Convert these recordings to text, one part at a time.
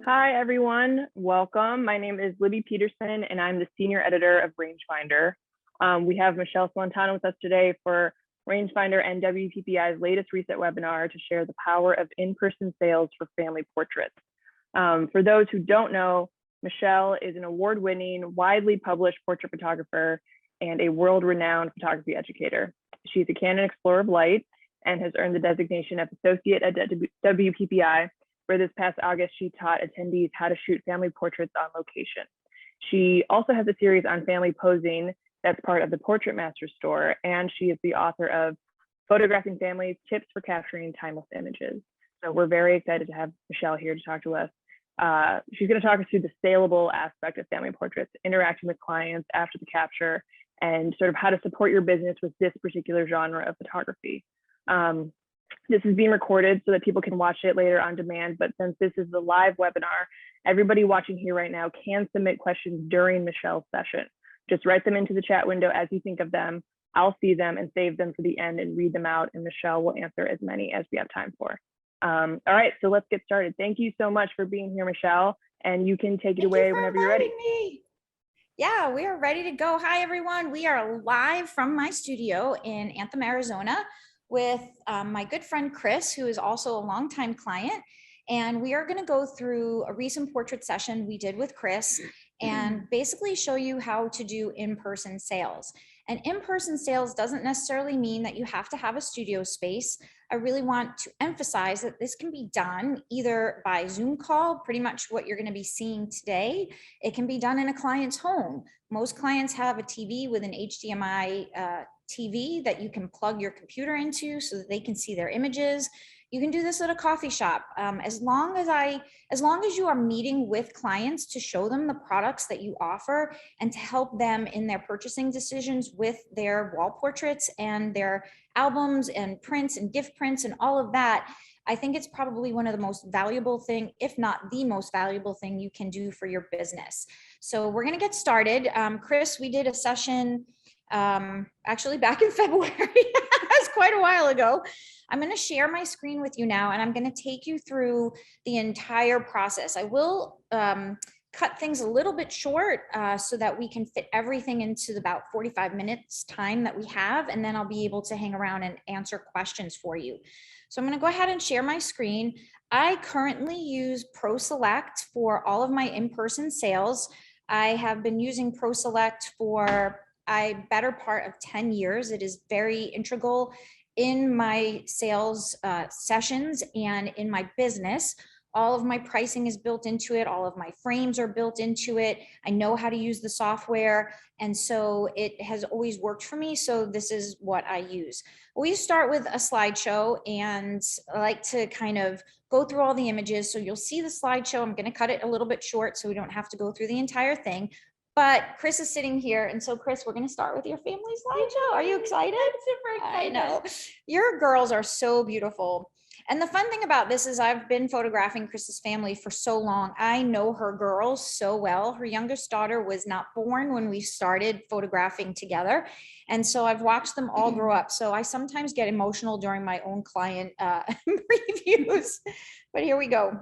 Hi, everyone. Welcome. My name is Libby Peterson, and I'm the senior editor of Rangefinder. We have Michele Celentano with us today for Rangefinder and WPPI's latest reset webinar to share the power of in-person sales for family portraits. For those who don't know, Michele is an award-winning, widely published portrait photographer and a world-renowned photography educator. She's a Canon Explorer of Light and has earned the designation of associate at WPPI, where this past August, she taught attendees how to shoot family portraits on location. She also has a series on family posing that's part of the Portrait Master store, and she is the author of Photographing Families, Tips for Capturing Timeless Images. So we're very excited to have Michele here to talk to us. She's going to talk us through the saleable aspect of family portraits, interacting with clients after the capture, and sort of how to support your business with this particular genre of photography. This is being recorded so that people can watch it later on demand, but since this is the live webinar, everybody watching here right now can submit questions during Michele's session. Just write them into the chat window as you think of them. I'll see them and save them for the end and read them out, and Michele will answer as many as we have time for. All right, so let's get started. Thank you so much for being here, Michele, and you can take it away whenever you're ready. Yeah, we are ready to go. Hi, everyone. We are live from my studio in Anthem, Arizona, with my good friend Chris, who is also a longtime client. And we are going to go through a recent portrait session we did with Chris and basically show you how to do in-person sales. And in-person sales doesn't necessarily mean that you have to have a studio space. I really want to emphasize that this can be done either by Zoom call, pretty much what you're going to be seeing today. It can be done in a client's home. Most clients have a TV with an HDMI TV that you can plug your computer into so that they can see their images. You can do this at a coffee shop. As long as you are meeting with clients to show them the products that you offer and to help them in their purchasing decisions with their wall portraits and their albums and prints and gift prints and all of that, I think it's probably one of the most valuable thing, if not the most valuable thing you can do for your business. So we're going to get started. Chris, we did a session actually back in February. That's quite a while ago. I'm going to share my screen with you now, and I'm going to take you through the entire process. I will cut things a little bit short so that we can fit everything into about 45 minutes time that we have, and then I'll be able to hang around and answer questions for you. So I'm going to go ahead and share my screen. I currently use ProSelect for all of my in-person sales. I have been using ProSelect for a better part of 10 years. It is very integral in my sales sessions and in my business. All of my pricing is built into it. All of my frames are built into it. I know how to use the software. And so it has always worked for me. So this is what I use. We start with a slideshow, and I like to kind of go through all the images. So you'll see the slideshow. I'm going to cut it a little bit short so we don't have to go through the entire thing. But Chris is sitting here. And so Chris, we're going to start with your family slideshow. Are you excited? I'm super excited. I know. Your girls are so beautiful. And the fun thing about this is I've been photographing Chris's family for so long. I know her girls so well. Her youngest daughter was not born when we started photographing together. And so I've watched them all grow up. So I sometimes get emotional during my own client previews. But here we go.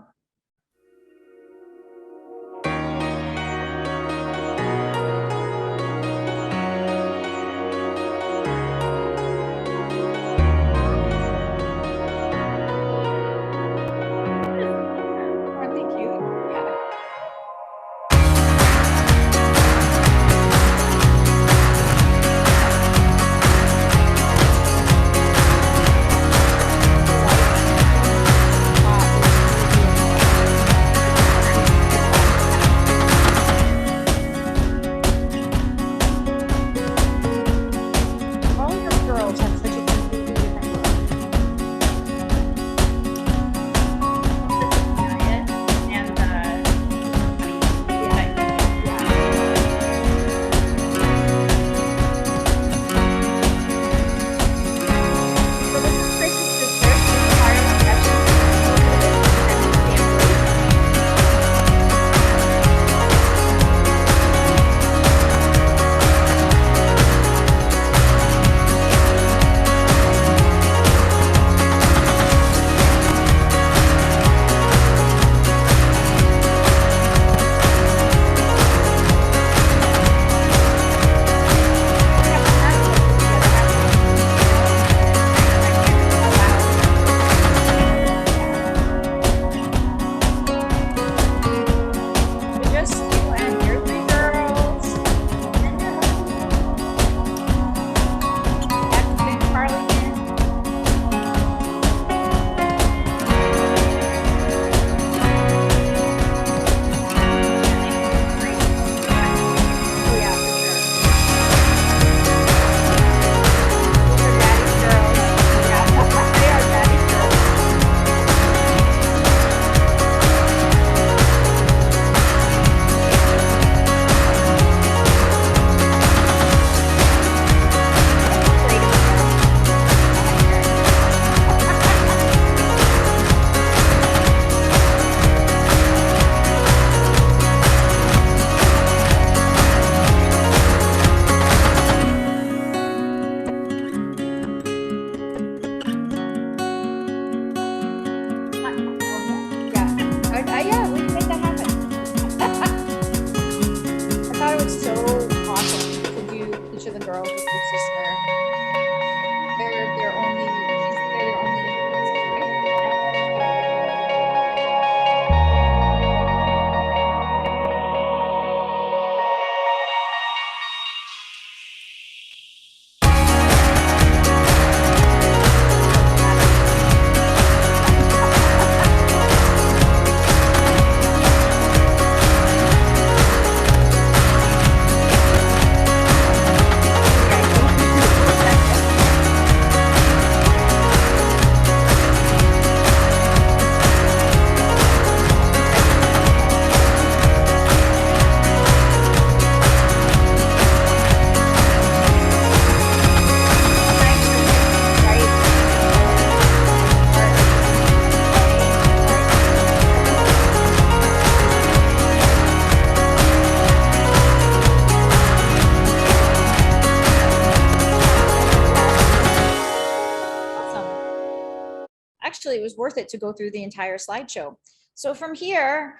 actually, it was worth it to go through the entire slideshow. So from here,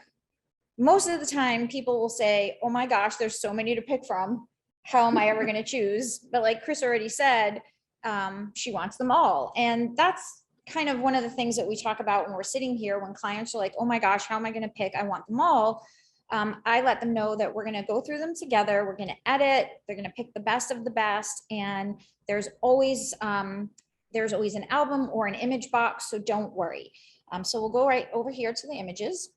most of the time people will say, oh my gosh, there's so many to pick from. How am I ever going to choose? But like Chris already said, she wants them all. And that's kind of one of the things that we talk about when we're sitting here, when clients are like, oh my gosh, how am I going to pick? I want them all. I let them know that we're going to go through them together. We're going to edit. They're going to pick the best of the best. And there's always an album or an image box. So don't worry. So we'll go right over here to the images.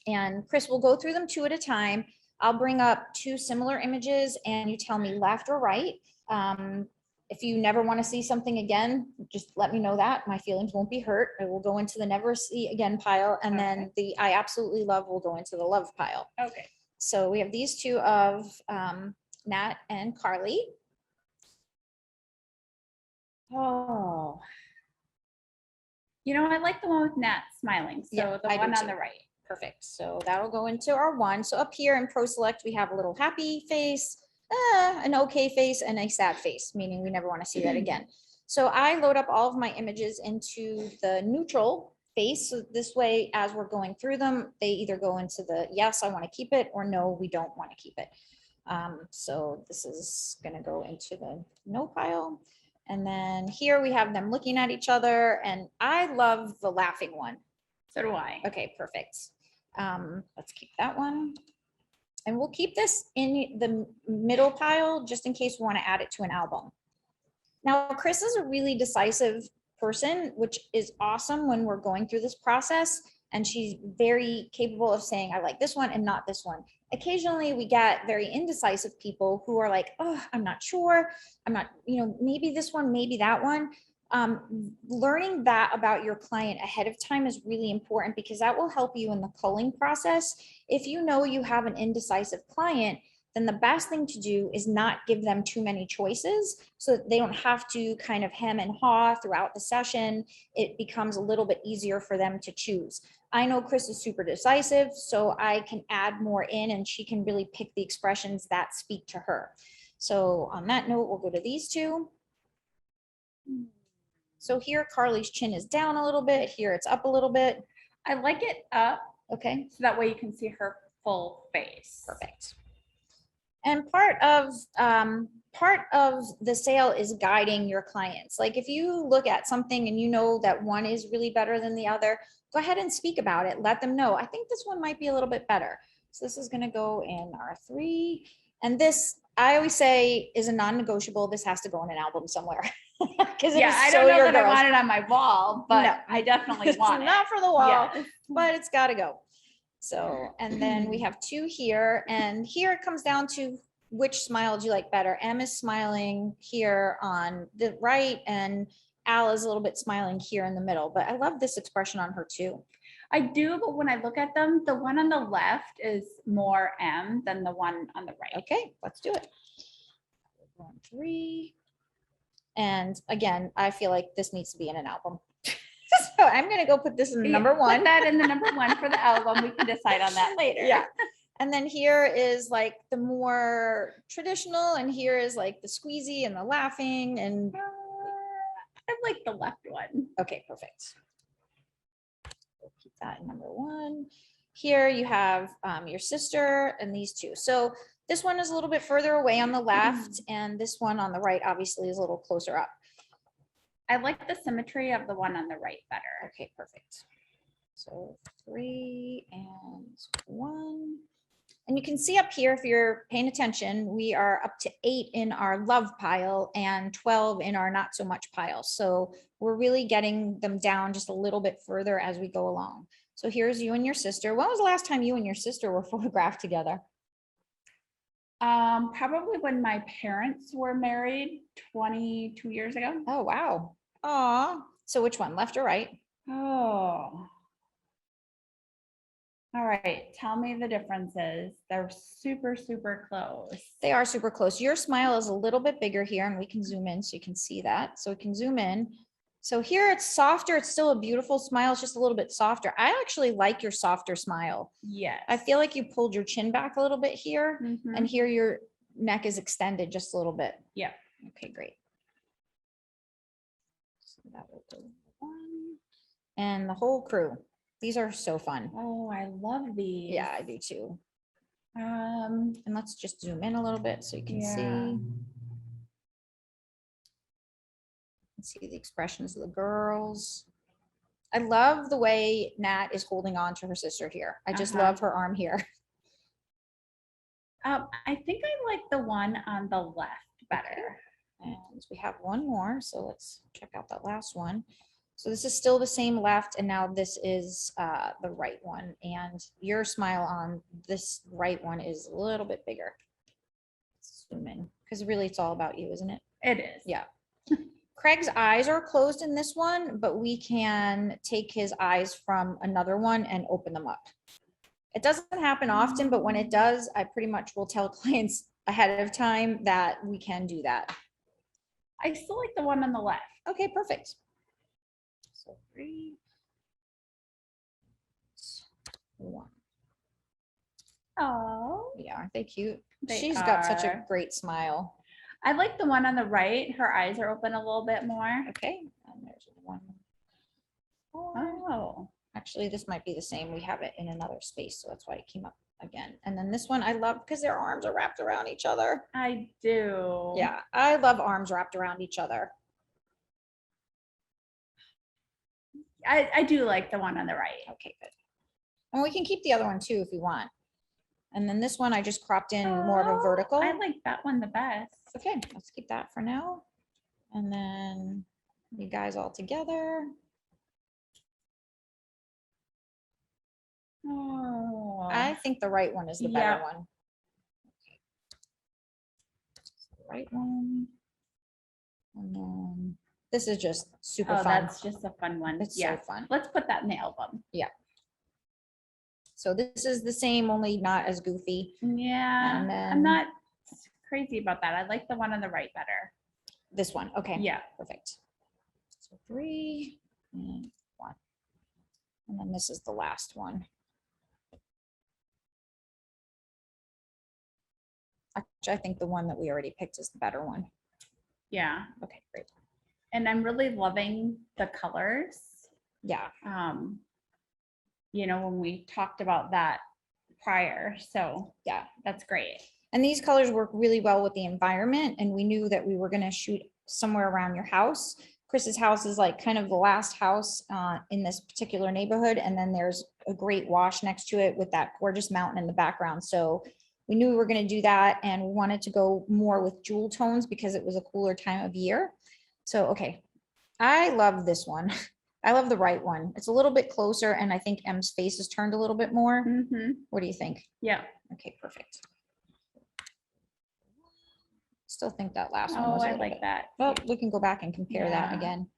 And Chris will go through them 2 at a time. I'll bring up 2 similar images and you tell me left or right. If you never want to see something again, just let me know that. My feelings won't be hurt. I will go into the never see again pile, and then the I absolutely love will go into the love pile. Okay. So we have these 2 of Nat and Carly. Oh. You know, I like the one with Nat smiling. So Yeah, the I do one on too. the right. Perfect. So that'll go into our 1. So up here in Pro Select, we have a little happy face, an okay face, and a sad face, meaning we never want to see that again. So I load up all of my images into the neutral face. So this way, as we're going through them, they either go into the yes, I want to keep it, or no, we don't want to keep it. So this is going to go into the no pile. And then here we have them looking at each other, and I love the laughing one. So do I. Okay, perfect. Let's keep that one. And we'll keep this in the middle pile just in case we want to add it to an album. Now, Chris is a really decisive person, which is awesome when we're going through this process. And she's very capable of saying, I like this one and not this one. Occasionally we get very indecisive people who are like, oh, I'm not sure. I'm not, maybe this one, maybe that one. Learning that about your client ahead of time is really important because that will help you in the culling process. If you know you have an indecisive client, then the best thing to do is not give them too many choices so that they don't have to kind of hem and haw throughout the session. It becomes a little bit easier for them to choose. I know Chris is super decisive, so I can add more in and she can really pick the expressions that speak to her. So on that note, we'll go to these 2. So here, Carly's chin is down a little bit. Here it's up a little bit. I like it up. Okay. So that way you can see her full face. Perfect. And part of the sale is guiding your clients. Like if you look at something and you know that one is really better than the other, go ahead and speak about it. Let them know, I think this one might be a little bit better. So this is going to go in our 3. And this, I always say, is a non-negotiable. This has to go in an album somewhere. Yeah, I don't know that I want it on my wall, but no. I definitely want it. Not for the wall, but it's got to go. So, and then we have 2 here, and here it comes down to which smile do you like better. M is smiling here on the right, and Al is a little bit smiling here in the middle, but I love this expression on her too. I do, but when I look at them, the one on the left is more M than the one on the right. Okay, let's do it. 1, 3. And again, I feel like this needs to be in an album. So I'm going to go put this in number 1. Put that in the number 1 for the album. We can decide on that later. Yeah. And then here is like the more traditional, and here is like the squeezy and the laughing. And I like the left one. Okay, perfect. We'll keep that in number 1. Here you have your sister and these 2. So this one is a little bit further away on the left, and this one on the right obviously is a little closer up. I like the symmetry of the one on the right better. Okay, perfect. So 3 and 1. And you can see up here, if you're paying attention, we are up to 8 in our love pile and 12 in our not so much pile. So we're really getting them down just a little bit further as we go along. So here's you and your sister. When was the last time you and your sister were photographed together? Probably when my parents were married 22 years ago. Oh, wow. Aw. So which one, left or right? Oh. All right. Tell me the differences. They're super, super close. They are super close. Your smile is a little bit bigger here, and we can zoom in so you can see that. So we can zoom in. So here it's softer. It's still a beautiful smile. It's just a little bit softer. I actually like your softer smile. Yes. I feel like you pulled your chin back a little bit here, Mhm. and here your neck is extended just a little bit. Yeah. Okay, great. So that will go 1. and the whole crew. These are so fun. Oh, I love these. Yeah, I do too. Um, And let's just zoom in a little bit so you can Yeah. see. See the expressions of the girls. I love the way Nat is holding on to her sister here. I just love her arm here. I think I like the one on the left better. And we have one more, so let's check out that last one. So this is still the same left, and now this is the right one. And your smile on this right one is a little bit bigger. Zoom in, because really it's all about you, isn't it? It is. Yeah. Craig's eyes are closed in this one, but we can take his eyes from another one and open them up. It doesn't happen often, but when it does, I pretty much will tell clients ahead of time that we can do that. I still like the one on the left. Okay, perfect. So 3, 1. Oh, Yeah, aren't they cute? They She's got such a are. great smile. I like the one on the right. Her eyes are open a little bit more. Okay, and there's one. Oh, Actually, this might be the same. We have it in another space, so that's why it came up again. And then this one I love because their arms are wrapped around each other. I do. Yeah, I love arms wrapped around each other. I do like the one on the right. Okay, good. And we can keep the other one too if you want. And then this one I just cropped in more of a Oh, vertical. I like that one the best. Okay, let's keep that for now. And then you guys all together. Oh, I think the right one is the better Yeah. one. Okay. Right one. And then this is just super fun. that's just a fun one. It's Yeah. so fun. Let's put that in the album. So this is the same, only not as goofy. Yeah. And I'm then- not crazy about that. I like the one on the right better. This one, okay. Yeah. Perfect. So 3 and 1. And then this is the last one. Actually, I think the one that we already picked is the better one. Yeah. Okay, great. And I'm really loving the colors. Yeah, When we talked about that prior. So yeah. that's great. And these colors work really well with the environment. And we knew that we were going to shoot somewhere around your house. Chris's house is like kind of the last house in this particular neighborhood. And then there's a great wash next to it with that gorgeous mountain in the background. So we knew we were going to do that. And we wanted to go more with jewel tones because it was a cooler time of year. So, okay. I love this one. I love the right one. It's a little bit closer. And I think M's face is turned a little bit more. Mm-hmm. What do you think? Yeah. Okay, perfect. Still think that last one Oh, was a I little like bit. that. Well, we can go back and compare that Yeah. again.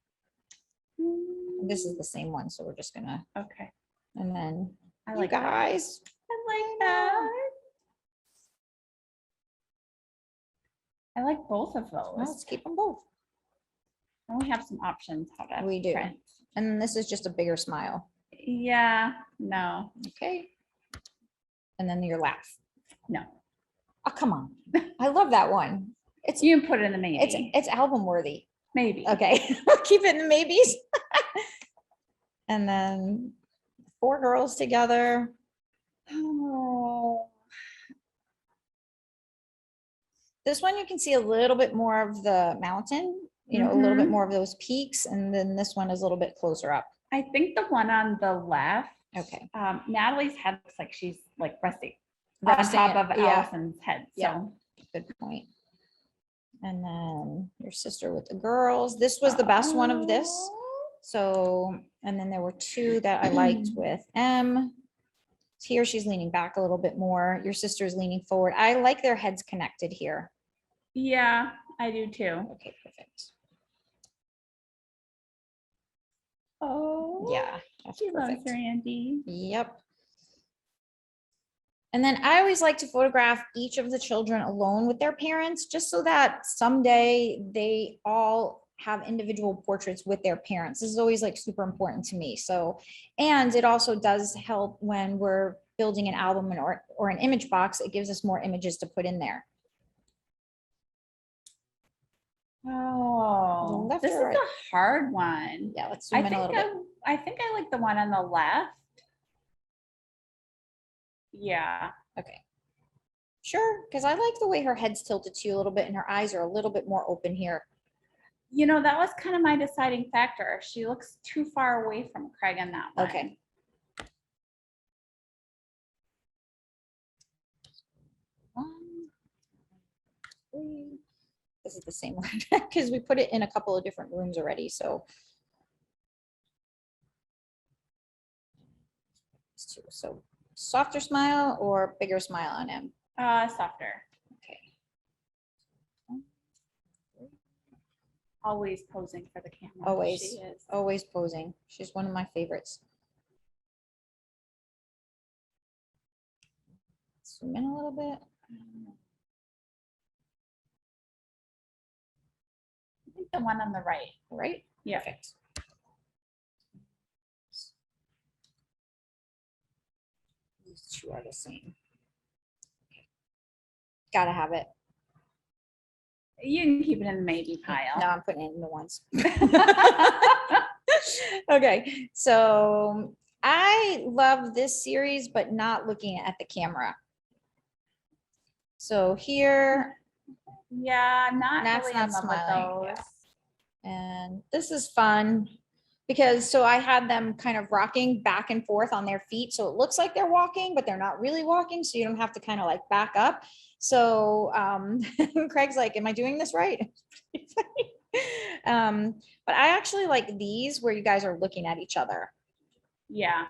This is the same one, so we're just gonna, Okay. and then I you like that. guys. I like that. I like both of Well, those. let's keep them both. And we have some options how to We do. print. And then this is just a bigger smile. Yeah, no, Okay. And then your laugh. no. Oh, come on. I love that one. It's You can put it in the maybe. it's album worthy. Maybe. Okay, we'll keep it in the maybes. And then 4 girls together. Oh, This one, you can see a little bit more of the mountain, a little bit Mhm. more of those peaks. And then this one is a little bit closer up. I think the one on the left. Okay. Natalie's head looks like she's like resting Resting on it, top of yeah. Allison's head. Yeah. So Good point. And then your sister with the girls. This was the best one of this. So, and then there were 2 that I liked with M. Here she's leaning back a little bit more. Your sister's leaning forward. I like their heads connected here. yeah, I do too. Okay, perfect. Oh, Yeah, that's she loves perfect. Randy. Yep. And then I always like to photograph each of the children alone with their parents, just so that someday they all have individual portraits with their parents. This is always like super important to me. So, and it also does help when we're building an album or an image box. It gives us more images to put in there. Oh, left this or is right? a hard one. Yeah, let's I zoom in a think little bit. I think I like the one on the left. Yeah. Okay. Sure, because I like the way her head's tilted to you a little bit and her eyes are a little bit more open here. You know, that was kind of my deciding factor. She looks too far away from Craig in that one. Okay. One, three. This is the same one because we put it in a couple of different rooms already. So, so softer smile or bigger smile on him. Softer. Okay. Always posing for the camera. Always, She is. always posing. She's one of my favorites. Zoom in a little bit. I think the one on the right. Right? Yeah. Perfect. These two are the same. Gotta have it. You can keep it in the maybe pile. No, I'm putting it in the ones. Okay, so I love this series, but not looking at the camera. So here, Yeah, I'm not Nat's really not in love smiling, with those. and this is fun because so I had them kind of rocking back and forth on their feet. So it looks like they're walking, but they're not really walking. So you don't have to kind of like back up. So Craig's like, am I doing this right? But I actually like these where you guys are looking at each other. Yeah.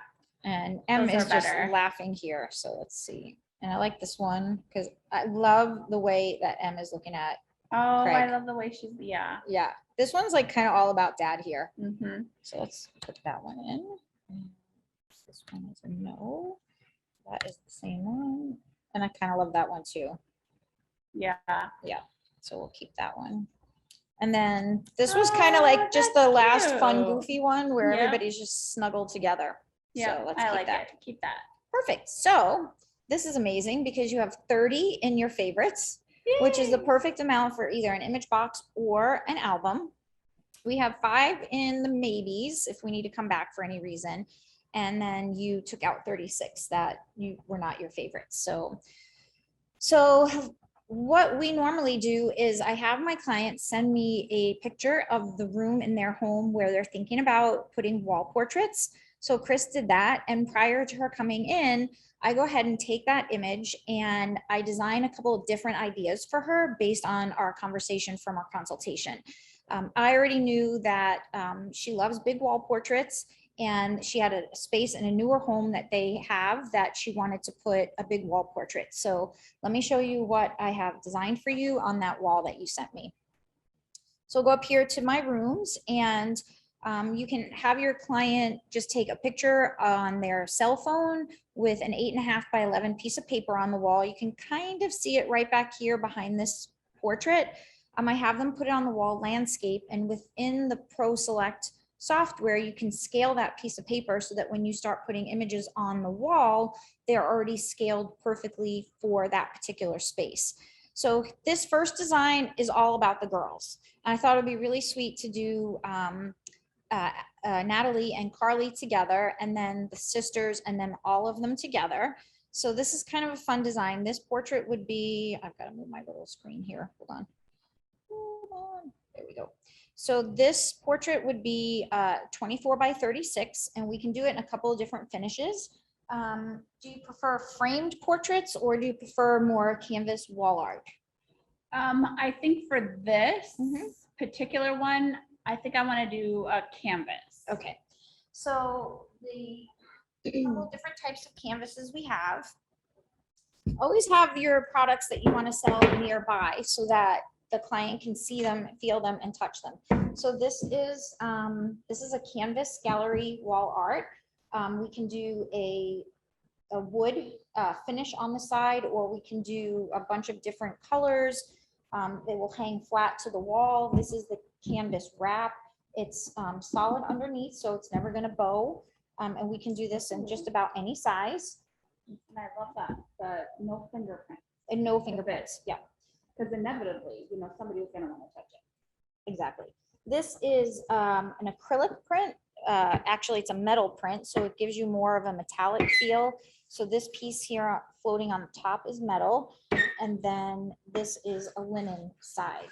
And M Those is are just better. laughing here. So let's see. And I like this one because I love the way that M is looking at. Oh, I Craig. love the way she's, yeah. Yeah, this one's like kind of all about dad here. Mm-hmm. So let's put that one in. This one is a no. That is the same one. And I kind of love that one too. Yeah. So we'll keep that one. And then this was kind of like just the that's last fun, cute. goofy one where Yep. everybody's just snuggled together. Yeah, So let's I keep like that. it. Keep that. Perfect. So this is amazing because you have 30 in your favorites, which is the Yay. perfect amount for either an image box or an album. We have 5 in the maybes if we need to come back for any reason. And then you took out 36 that you were not your favorites. So what we normally do is I have my clients send me a picture of the room in their home where they're thinking about putting wall portraits. So Chris did that. And prior to her coming in, I go ahead and take that image and I design a couple of different ideas for her based on our conversation from our consultation. I already knew that she loves big wall portraits and she had a space in a newer home that they have that she wanted to put a big wall portrait. So let me show you what I have designed for you on that wall that you sent me. So I'll go up here to my rooms and you can have your client just take a picture on their cell phone with an 8.5 by 11 piece of paper on the wall. You can kind of see it right back here behind this portrait. I have them put it on the wall landscape, and within the Pro Select software, you can scale that piece of paper so that when you start putting images on the wall, they're already scaled perfectly for that particular space. So this first design is all about the girls. And I thought it'd be really sweet to do Natalie and Carly together, and then the sisters, and then all of them together. So this is kind of a fun design. This portrait would be, I've got to move my little screen here. Hold on. There we go. So this portrait would be 24 by 36, and we can do it in a couple of different finishes. Do you prefer framed portraits or do you prefer more canvas wall art? I think for this particular one, I think I want to do a canvas. Okay. So the couple different types of canvases we have. Always have your products that you want to sell nearby so that the client can see them, feel them, and touch them. So this is a canvas gallery wall art. We can do a wood finish on the side, or we can do a bunch of different colors. They will hang flat to the wall. This is the canvas wrap. It's solid underneath, so it's never going to bow. And we can do this in just about any size. And I love that, the no fingerprint. And no fingerprints. Yeah. Because inevitably, you know, somebody was going to want to touch it. exactly. This is an acrylic print. Actually, it's a metal print, so it gives you more of a metallic feel. So this piece here floating on the top is metal, and then this is a linen side.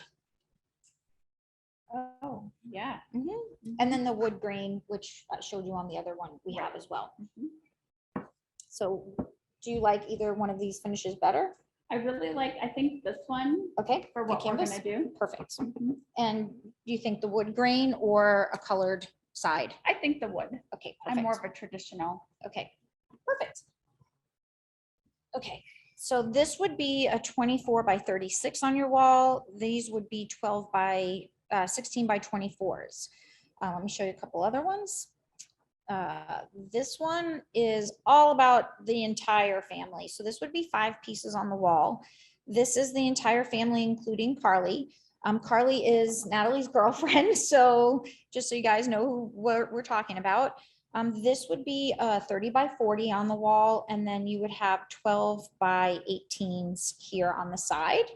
Oh, yeah. And then the wood grain, which I showed you on the other one, we have as well. So do you like either one of these finishes better? I really like, I think this one Okay. for the what we're canvas? gonna do. Perfect. And do you think the wood grain or a colored side? I think the wood. Okay, I'm more perfect. of a traditional. Okay, perfect. Okay, so this would be a 24 by 36 on your wall. These would be 12 by 16 by 24s. Let me show you a couple other ones. This one is all about the entire family. So this would be 5 pieces on the wall. This is the entire family, including Carly. Carly is Natalie's girlfriend. So just so you guys know what we're talking about. This would be 30 by 40 on the wall, and then you would have 12 by 18s here on the side.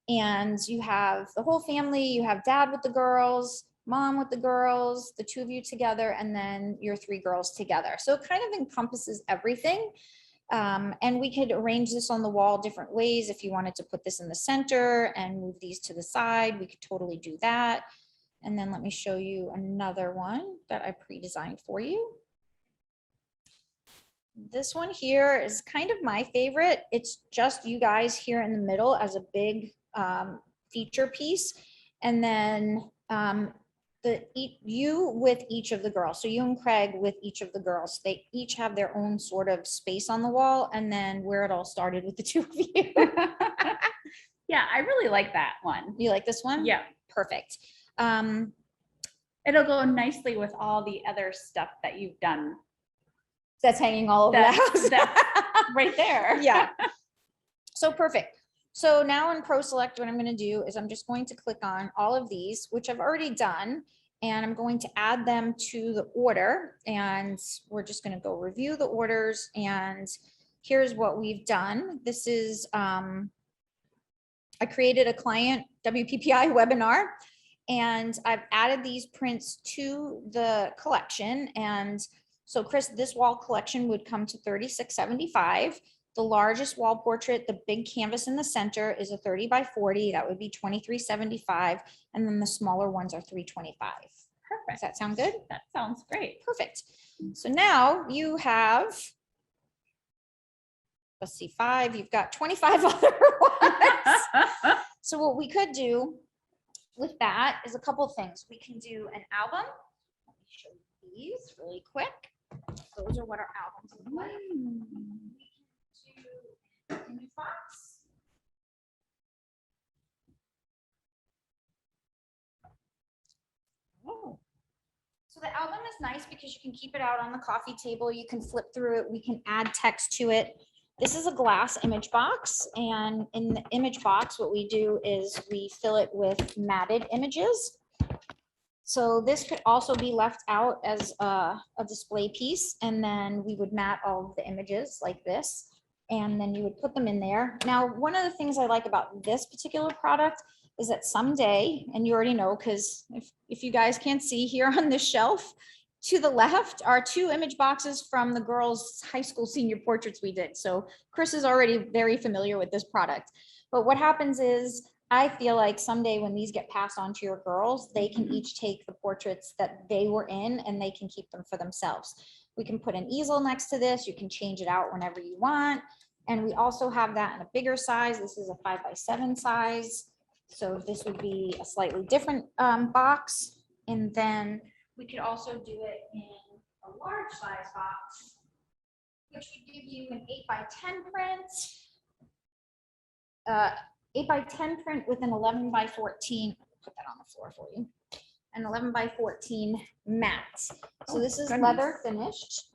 And you have the whole family, you have dad with the girls, mom with the girls, the 2 of you together, and then your 3 girls together. So it kind of encompasses everything. And we could arrange this on the wall different ways. If you wanted to put this in the center and move these to the side, we could totally do that. And then let me show you another one that I pre-designed for you. This one here is kind of my favorite. It's just you guys here in the middle as a big feature piece. And then you with each of the girls. So you and Craig with each of the girls. They each have their own sort of space on the wall. And then where it all started with the 2 of you. Yeah, I really like that one. You like this one? Yeah. Perfect. It'll go nicely with all the other stuff that you've done. That's hanging all over the house. That's right there. Yeah. So perfect. So now in Pro Select, what I'm going to do is I'm just going to click on all of these, which I've already done, and I'm going to add them to the order. And we're just going to go review the orders. And here's what we've done. This is, I created a client WPPI webinar, and I've added these prints to the collection. And so Chris, this wall collection would come to $36.75. The largest wall portrait, the big canvas in the center, is a 30 by 40. That would be $23.75. And then the smaller ones are $3.25. Perfect. Does that sound good? That sounds great. Perfect. So now you have, let's see, 5. You've got 25 other ones. So what we could do with that is a couple of things. We can do an album. Let me show you these really quick. Those are what our albums look like. We can do an image box. Oh. So the album is nice because you can keep it out on the coffee table. You can flip through it. We can add text to it. This is a glass image box, and in the image box, what we do is we fill it with matted images. So this could also be left out as a display piece, and then we would mat all of the images like this, and then you would put them in there. Now, one of the things I like about this particular product is that someday, and you already know, because if you guys can't see here on this shelf, to the left are 2 image boxes from the girls' high school senior portraits we did. So Chris is already very familiar with this product. But what happens is, I feel like someday when these get passed on to your girls, they can each take the portraits that they were in and they can keep them for themselves. We can put an easel next to this. You can change it out whenever you want. And we also have that in a bigger size. This is a 5 by 7 size. So this would be a slightly different box. And then we could also do it in a large size box, which would give you an 8 by 10 print, 8 by 10 print with an 11 by 14. Put that on the floor for you. An 11 by 14 mat. So this is leather finished.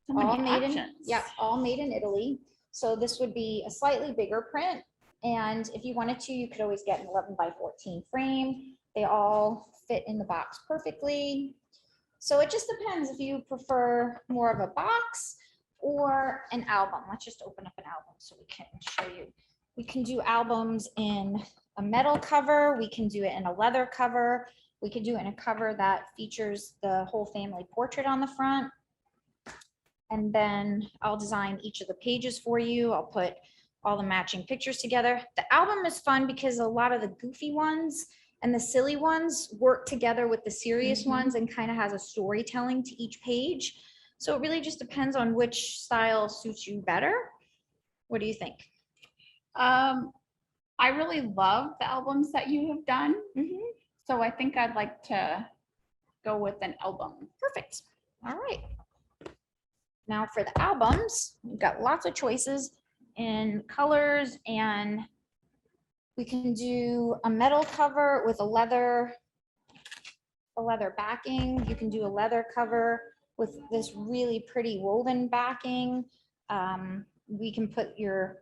All made in, yeah, all made in Italy. So this would be a slightly bigger print. And if you wanted to, you could always get an 11 by 14 frame. They all fit in the box perfectly. So it just depends if you prefer more of a box or an album. Let's just open up an album so we can show you. We can do albums in a metal cover. We can do it in a leather cover. We could do it in a cover that features the whole family portrait on the front. And then I'll design each of the pages for you. I'll put all the matching pictures together. The album is fun because a lot of the goofy ones and the silly ones work together with the serious ones and kind of has a storytelling to each page. So it really just depends on which style suits you better. What do you think? I really love the albums that you have done. So I think I'd like to go with an album. Perfect. All right. Now for the albums, we've got lots of choices in colors, and we can do a metal cover with a leather backing. You can do a leather cover with this really pretty woven backing. We can put your,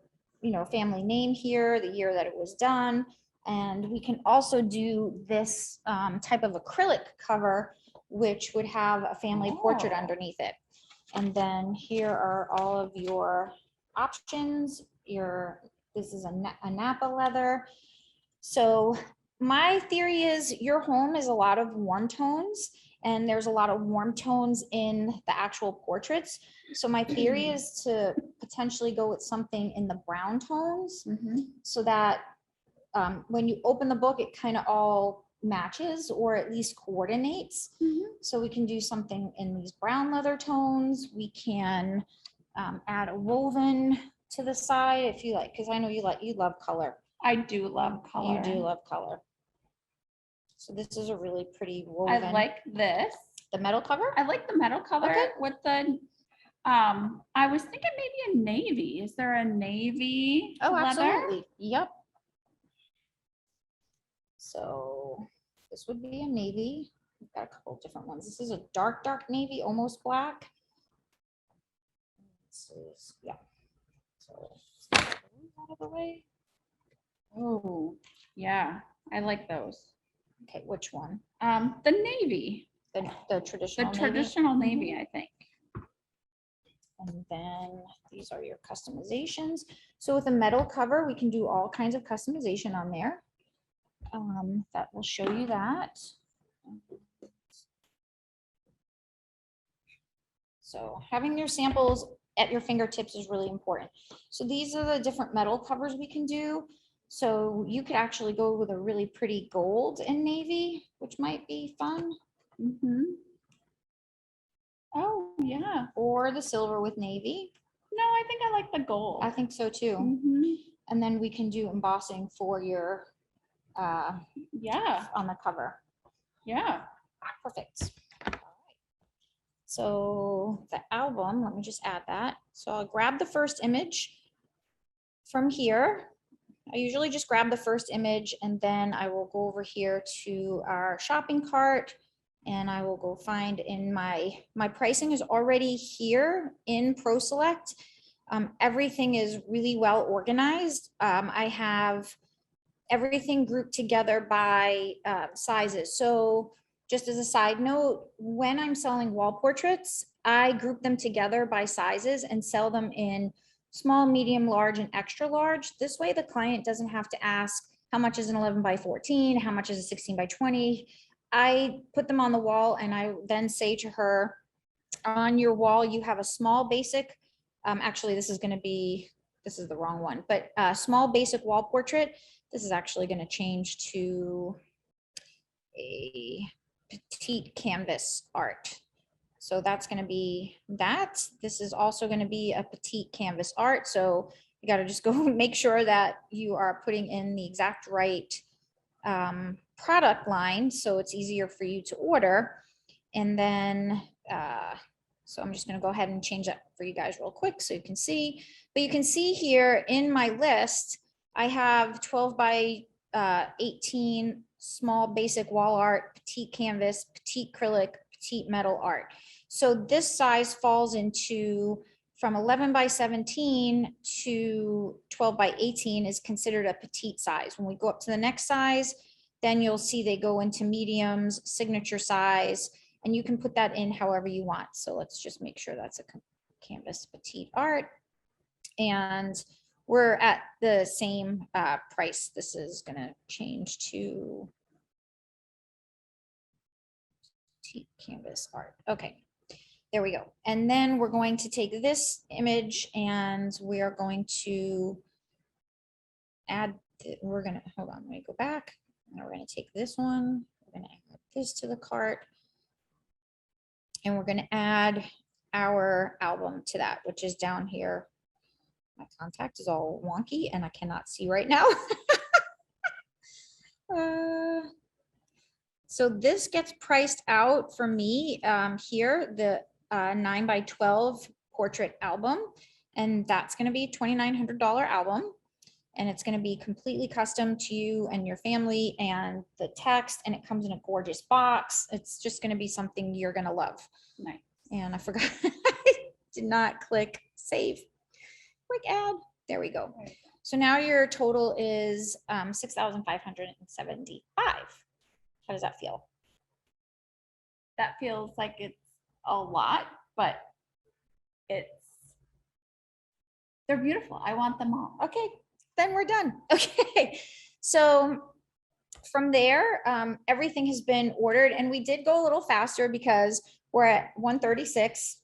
family name here, the year that it was done. And we can also do this type of acrylic cover, which would have a family portrait underneath it. And then here are all of your options. This is a Napa leather. So my theory is your home is a lot of warm tones, and there's a lot of warm tones in the actual portraits. So my theory is to potentially go with something in the brown tones so that when you open the book, it kind of all matches or at least coordinates. So we can do something in these brown leather tones. We can add a woven to the side if you like, because I know you love color. I do love color. You do love color. So this is a really pretty woven. I like this. The metal cover? I like the metal color with the, I was thinking maybe a navy. Is there a navy leather? Absolutely. Yep. So this would be a navy. We've got a couple of different ones. This is a dark navy, almost black. This is, yeah. So out of the way. Oh, yeah. I like those. Okay, which one? The navy. The traditional The traditional navy, I think. And then these are your customizations. So with a metal cover, we can do all kinds of customization on there. That will show you that. So having your samples at your fingertips is really important. So these are the different metal covers we can do. So you could actually go with a really pretty gold and navy, which might be fun. Oh, yeah. Or the silver with navy. No, I think I like the gold. I think so too. And then we can do embossing for your on the cover. Yeah. Perfect. All right. So the album, let me just add that. So I'll grab the first image from here. I usually just grab the first image and then I will go over here to our shopping cart and I will go find in my pricing is already here in ProSelect. Everything is really well organized. I have everything grouped together by sizes. So just as a side note, when I'm selling wall portraits, I group them together by sizes and sell them in small, medium, large, and extra large. This way the client doesn't have to ask how much is an 11 by 14, how much is a 16 by 20. I put them on the wall and I then say to her, on your wall, you have a small basic, actually this is the wrong one, but small basic wall portrait. This is actually going to change to a petite canvas art. So that's going to be that. This is also going to be a petite canvas art. So you got to just go make sure that you are putting in the exact right product line so it's easier for you to order. And then, so I'm just going to go ahead and change that for you guys real quick so you can see. But you can see here in my list, I have 12 by 18 small basic wall art, petite canvas, petite acrylic, petite metal art. So this size falls into from 11 by 17 to 12 by 18 is considered a petite size. When we go up to the next size, then you'll see they go into mediums, signature size, and you can put that in however you want. So let's just make sure that's a canvas petite art. And we're at the same price. This is gonna change to canvas art. Okay, there we go. And then we're going to take this image and we are going to add, we're gonna, hold on, let me go back. Now we're gonna take this one, we're gonna add this to the cart. And we're gonna add our album to that, which is down here. My contact is all wonky and I cannot see right now. So this gets priced out for me here, the 9x12 portrait album, and that's going to be $2,900 album, and it's going to be completely custom to you and your family, and the text, and it comes in a gorgeous box. It's just going to be something you're going to love. Nice. And I forgot, I did not click save. Quick add. There we go. So now your total is 6,575. How does that feel? That feels like it's a lot, but they're beautiful. I want them all. Okay, then we're done. Okay, so from there, everything has been ordered, and we did go a little faster because we're at 1:36.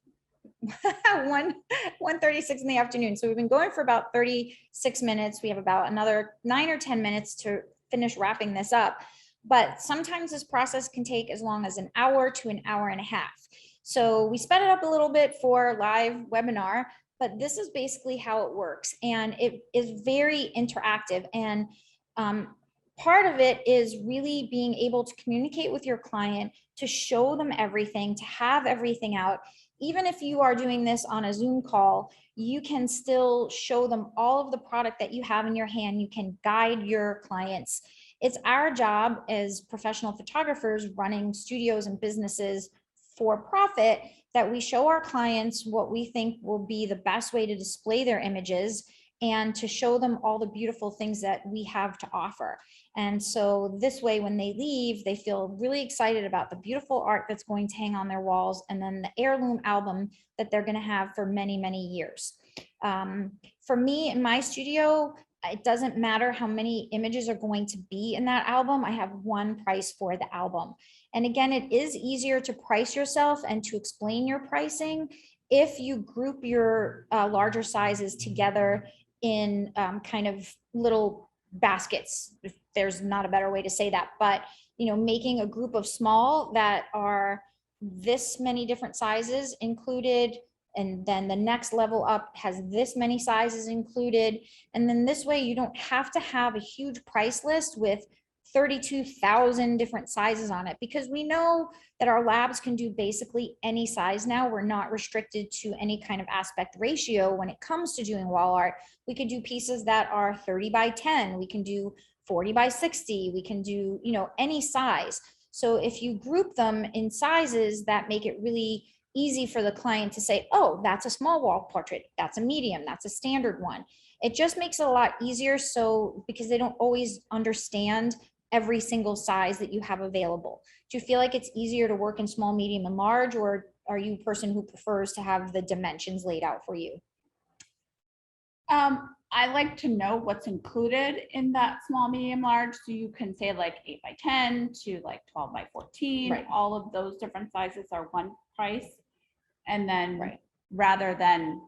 1:36 in the afternoon. So we've been going for about 36 minutes. We have about another 9 or 10 minutes to finish wrapping this up. But sometimes this process can take as long as an hour to an hour and a half. So we sped it up a little bit for live webinar, but this is basically how it works. And it is very interactive. And part of it is really being able to communicate with your client, to show them everything, to have everything out. Even if you are doing this on a Zoom call, you can still show them all of the product that you have in your hand. You can guide your clients. It's our job as professional photographers running studios and businesses for profit that we show our clients what we think will be the best way to display their images and to show them all the beautiful things that we have to offer. And so this way, when they leave, they feel really excited about the beautiful art that's going to hang on their walls, and then the heirloom album that they're going to have for many, many years. For me in my studio, it doesn't matter how many images are going to be in that album. I have one price for the album. And again, it is easier to price yourself and to explain your pricing if you group your larger sizes together in kind of little baskets, if there's not a better way to say that, but making a group of small that are this many different sizes included, and then the next level up has this many sizes included. And then this way you don't have to have a huge price list with 32,000 different sizes on it, because we know that our labs can do basically any size now. We're not restricted to any kind of aspect ratio when it comes to doing wall art. We can do pieces that are 30 by 10. We can do 40 by 60. We can do, any size. So if you group them in sizes, that make it really easy for the client to say, oh, that's a small wall portrait, that's a medium, that's a standard one. It just makes it a lot easier, so because they don't always understand every single size that you have available. Do you feel like it's easier to work in small, medium, and large, or are you a person who prefers to have the dimensions laid out for you? I like to know what's included in that small, medium, large. So you can say like 8 by 10 to like 12 by 14. Right. All of those different sizes are one price. And then Right. rather than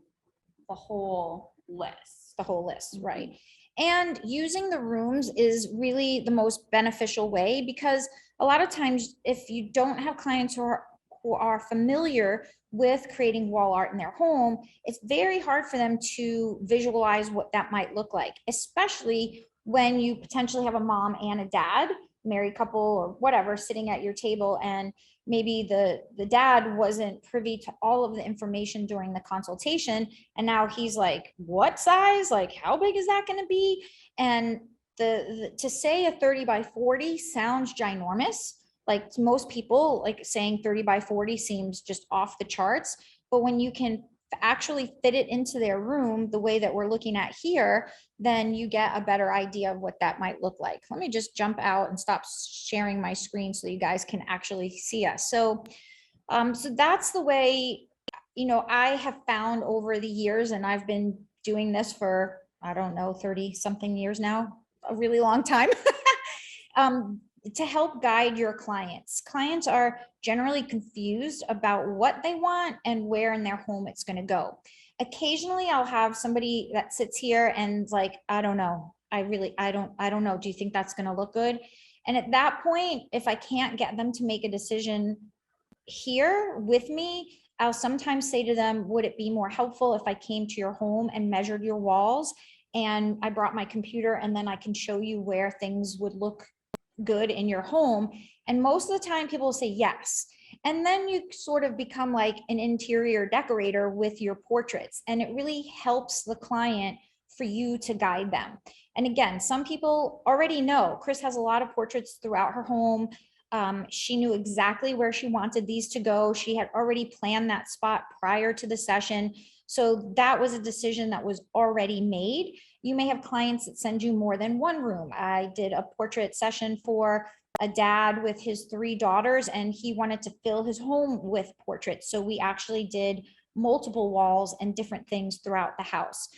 the whole list. The whole list, right? And using the rooms is really the most beneficial way, because a lot of times if you don't have clients who are familiar with creating wall art in their home, it's very hard for them to visualize what that might look like, especially when you potentially have a mom and a dad, married couple or whatever, sitting at your table, and maybe the dad wasn't privy to all of the information during the consultation, and now he's like, what size, like how big is that going to be? And to say a 30 by 40 sounds ginormous. Like to most people, like saying 30 by 40 seems just off the charts, but when you can actually fit it into their room the way that we're looking at here, then you get a better idea of what that might look like. Let me just jump out and stop sharing my screen so you guys can actually see us. So that's the way, I have found over the years, and I've been doing this for, I don't know, 30 something years now, a really long time. To help guide your clients. Clients are generally confused about what they want and where in their home it's going to go. Occasionally I'll have somebody that sits here and like, I don't know. I don't know. Do you think that's going to look good? And at that point, if I can't get them to make a decision here with me, I'll sometimes say to them, would it be more helpful if I came to your home and measured your walls and I brought my computer and then I can show you where things would look good in your home? And most of the time people will say yes. And then you sort of become like an interior decorator with your portraits. And it really helps the client for you to guide them. And again, some people already know Chris has a lot of portraits throughout her home. She knew exactly where she wanted these to go. She had already planned that spot prior to the session. So that was a decision that was already made. You may have clients that send you more than one room. I did a portrait session for a dad with his 3 daughters, and he wanted to fill his home with portraits. So we actually did multiple walls and different things throughout the house.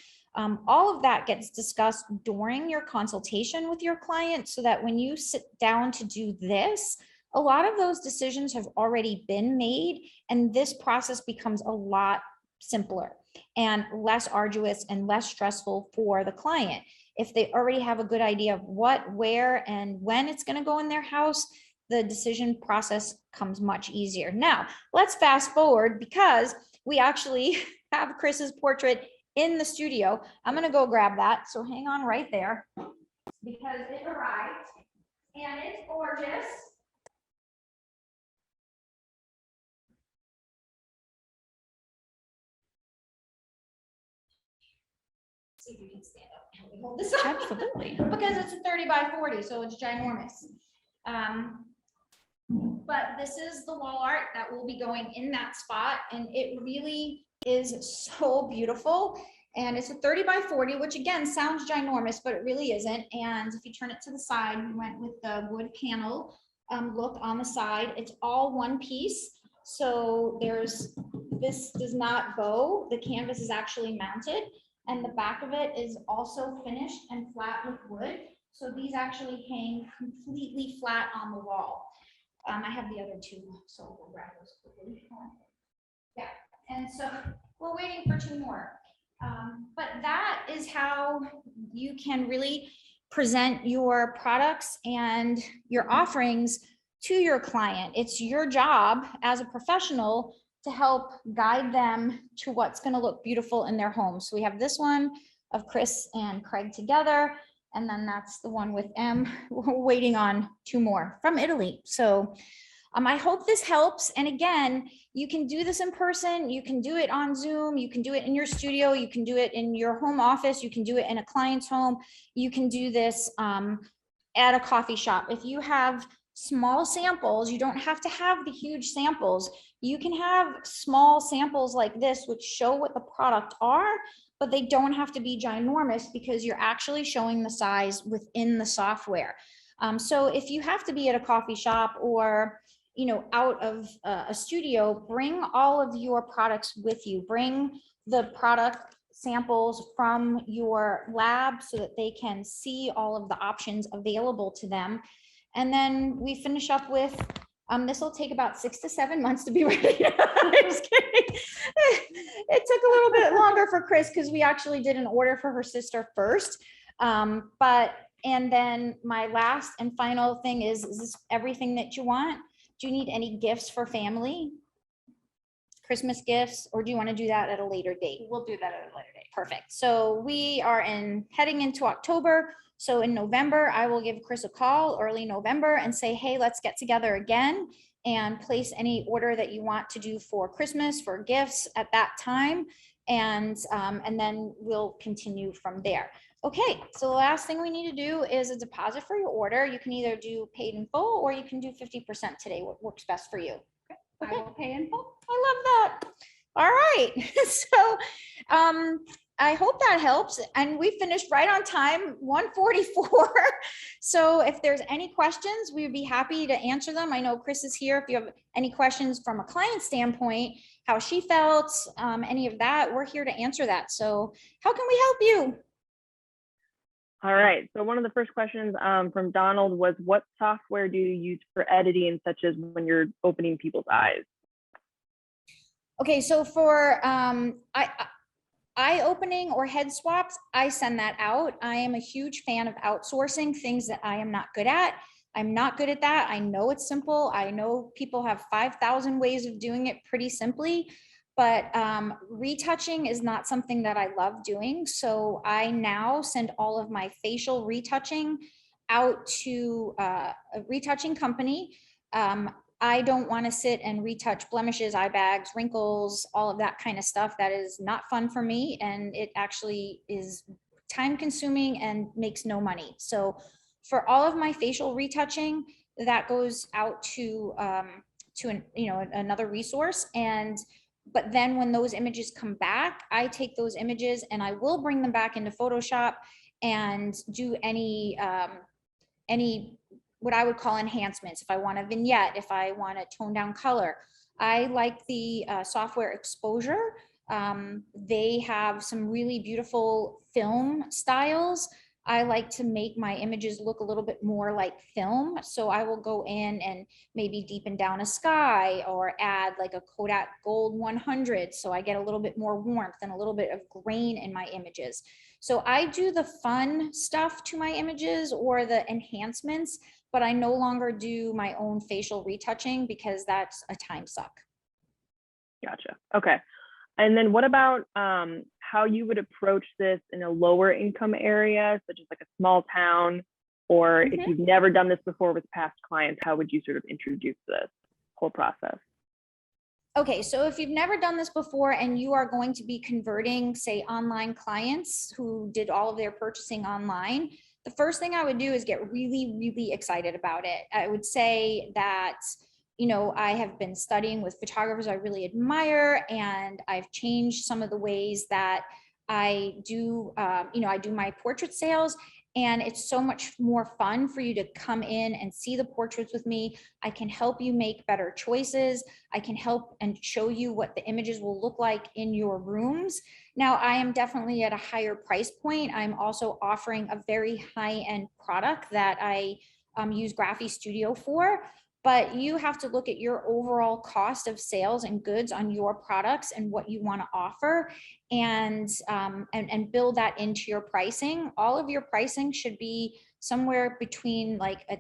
All of that gets discussed during your consultation with your client so that when you sit down to do this, a lot of those decisions have already been made, and this process becomes a lot simpler and less arduous and less stressful for the client. If they already have a good idea of what, where, and when it's going to go in their house, the decision process comes much easier. Now, let's fast forward because we actually have Chris's portrait in the studio. I'm going to go grab that. So hang on right there because it arrived and it's gorgeous. See if you can stand up. Let me hold this up. Absolutely. Because it's a 30 by 40, so it's ginormous. But this is the wall art that will be going in that spot, and it really is so beautiful. And it's a 30 by 40, which again sounds ginormous, but it really isn't. And if you turn it to the side, we went with the wood panel look on the side. It's all one piece. So this does not bow. The canvas is actually mounted, and the back of it is also finished and flat with wood. So these actually hang completely flat on the wall. I have the other 2, so we'll grab those quickly. Yeah, and so we're waiting for 2 more. But that is how you can really present your products and your offerings to your client. It's your job as a professional to help guide them to what's going to look beautiful in their home. So we have this one of Chris and Craig together, and then that's the one with M. We're waiting on 2 more from Italy. So I hope this helps. And again, you can do this in person, you can do it on Zoom, you can do it in your studio, you can do it in your home office, you can do it in a client's home, you can do this at a coffee shop. If you have small samples, you don't have to have the huge samples. You can have small samples like this, which show what the product are, but they don't have to be ginormous because you're actually showing the size within the software. So if you have to be at a coffee shop or out of a studio, bring all of your products with you. Bring the product samples from your lab so that they can see all of the options available to them. And then we finish up with, this will take about 6 to 7 months to be ready. I'm just kidding. It took a little bit longer for Chris because we actually did an order for her sister first. And then my last and final thing is this everything that you want? Do you need any gifts for family? Christmas gifts, or do you want to do that at a later date? We'll do that at a later date. Perfect. So we are heading into October. So in November, I will give Chris a call early November and say, hey, let's get together again and place any order that you want to do for Christmas, for gifts at that time. And then we'll continue from there. Okay, so the last thing we need to do is a deposit for your order. You can either do paid in full or you can do 50% today. What works best for you? Okay. I will pay in full. I love that. All right. So I hope that helps. And we finished right on time, 1:44. So if there's any questions, we would be happy to answer them. I know Chris is here. If you have any questions from a client standpoint, how she felt, any of that, we're here to answer that. So how can we help you? All right. So one of the first questions from Donald was, what software do you use for editing, such as when you're opening people's eyes? Okay, so for eye opening or head swaps, I send that out. I am a huge fan of outsourcing things that I am not good at. I'm not good at that. I know it's simple. I know people have 5,000 ways of doing it pretty simply, but retouching is not something that I love doing. So I now send all of my facial retouching out to a retouching company. I don't want to sit and retouch blemishes, eye bags, wrinkles, all of that kind of stuff. That is not fun for me. And it actually is time consuming and makes no money. So for all of my facial retouching, that goes out to another resource. But then when those images come back, I take those images and I will bring them back into Photoshop and do any what I would call enhancements. If I want a vignette, if I want to tone down color. I like the software Exposure. They have some really beautiful film styles. I like to make my images look a little bit more like film. So I will go in and maybe deepen down a sky or add like a Kodak Gold 100. So I get a little bit more warmth and a little bit of grain in my images. So I do the fun stuff to my images or the enhancements, but I no longer do my own facial retouching because that's a time suck. Gotcha. Okay. And then what about how you would approach this in a lower income area, such as like a small town, or if you've never done this before with past clients, how would you sort of introduce this whole process? Okay, so if you've never done this before and you are going to be converting, say, online clients who did all of their purchasing online, the first thing I would do is get really, really excited about it. I would say that, I have been studying with photographers I really admire, and I've changed some of the ways that I do, I do my portrait sales. And it's so much more fun for you to come in and see the portraits with me. I can help you make better choices. I can help and show you what the images will look like in your rooms. Now, I am definitely at a higher price point. I'm also offering a very high-end product that I use Graphy Studio for. But you have to look at your overall cost of sales and goods on your products and what you want to offer, and build that into your pricing. All of your pricing should be somewhere between like a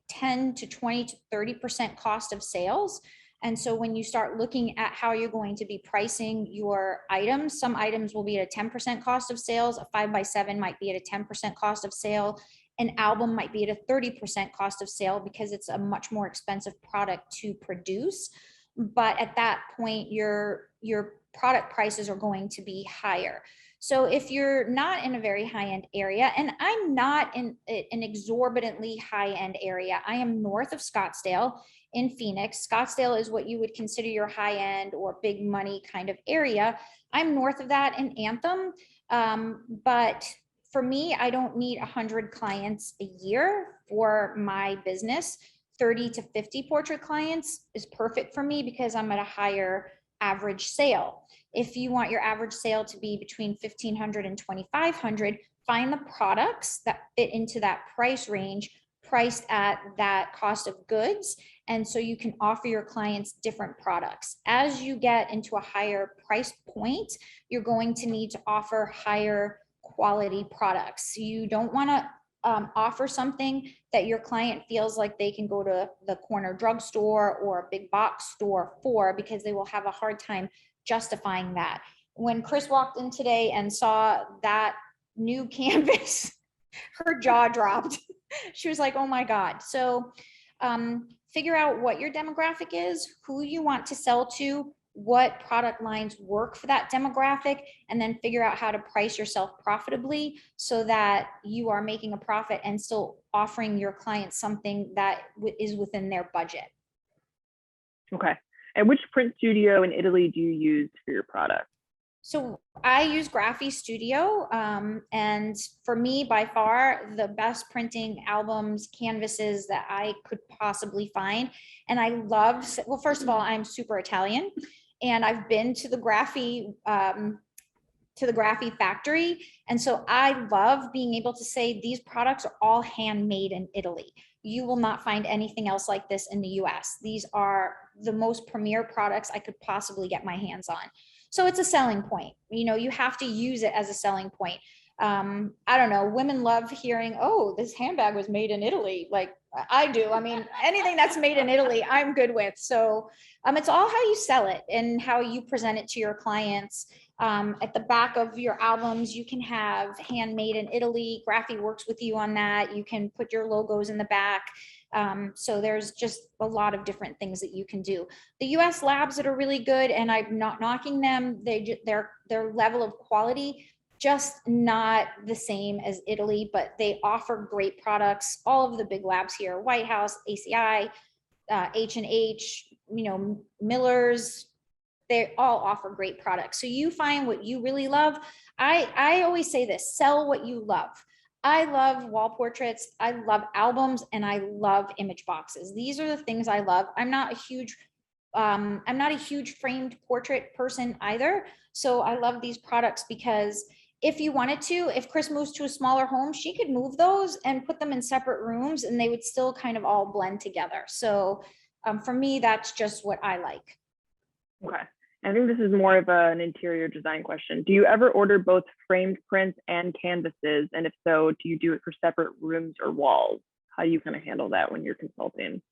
10 to 20 to 30% cost of sales. And so when you start looking at how you're going to be pricing your items, some items will be at a 10% cost of sales. A 5x7 might be at a 10% cost of sale. An album might be at a 30% cost of sale because it's a much more expensive product to produce. But at that point, your product prices are going to be higher. So if you're not in a very high-end area, and I'm not in an exorbitantly high-end area, I am north of Scottsdale in Phoenix. Scottsdale is what you would consider your high-end or big money kind of area. I'm north of that in Anthem, but for me, I don't need 100 clients a year for my business. 30 to 50 portrait clients is perfect for me because I'm at a higher average sale. If you want your average sale to be between 1,500 and 2,500, find the products that fit into that price range, priced at that cost of goods. And so you can offer your clients different products. As you get into a higher price point, you're going to need to offer higher quality products. You don't want to offer something that your client feels like they can go to the corner drugstore or a big box store for, because they will have a hard time justifying that. When Chris walked in today and saw that new canvas, her jaw dropped. She was like, oh my God. So figure out what your demographic is, who you want to sell to, what product lines work for that demographic, and then figure out how to price yourself profitably so that you are making a profit and still offering your clients something that is within their budget. Okay. And which print studio in Italy do you use for your product? So I use Graphy Studio, and for me, by far, the best printing albums, canvases that I could possibly find. And I love, well, first of all, I'm super Italian, and I've been to the Graphy to the Graphy factory. And so I love being able to say these products are all handmade in Italy. You will not find anything else like this in the US. These are the most premier products I could possibly get my hands on. So it's a selling point. You know, you have to use it as a selling point. I don't know, women love hearing, oh, this handbag was made in Italy. Like I do. I mean, anything that's made in Italy, I'm good with. So it's all how you sell it and how you present it to your clients. At the back of your albums, you can have handmade in Italy. Graphy works with you on that. You can put your logos in the back. So there's just a lot of different things that you can do. The US labs that are really good, and I'm not knocking them, their level of quality, just not the same as Italy, but they offer great products. All of the big labs here, White House, ACI, H&H, you know, Miller's, they all offer great products. So you find what you really love. I always say this, sell what you love. I love wall portraits. I love albums, and I love image boxes. These are the things I love. I'm not a huge framed portrait person either. So I love these products because if you wanted to, if Chris moves to a smaller home, she could move those and put them in separate rooms and they would still kind of all blend together. So for me, that's just what I like. Okay. I think this is more of an interior design question. Do you ever order both framed prints and canvases? And if so, do you do it for separate rooms or walls? How do you kind of handle that when you're consulting?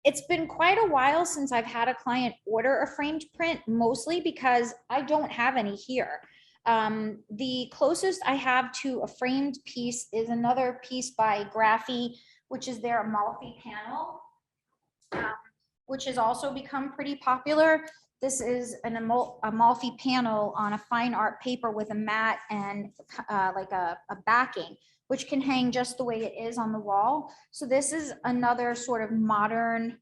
It's been quite a while since I've had a client order a framed print, mostly because I don't have any here. The closest I have to a framed piece is another piece by Graphy, which is their Amalfi panel, which has also become pretty popular. This is an Amalfi panel on a fine art paper with a mat and like a backing, which can hang just the way it is on the wall. So this is another sort of modern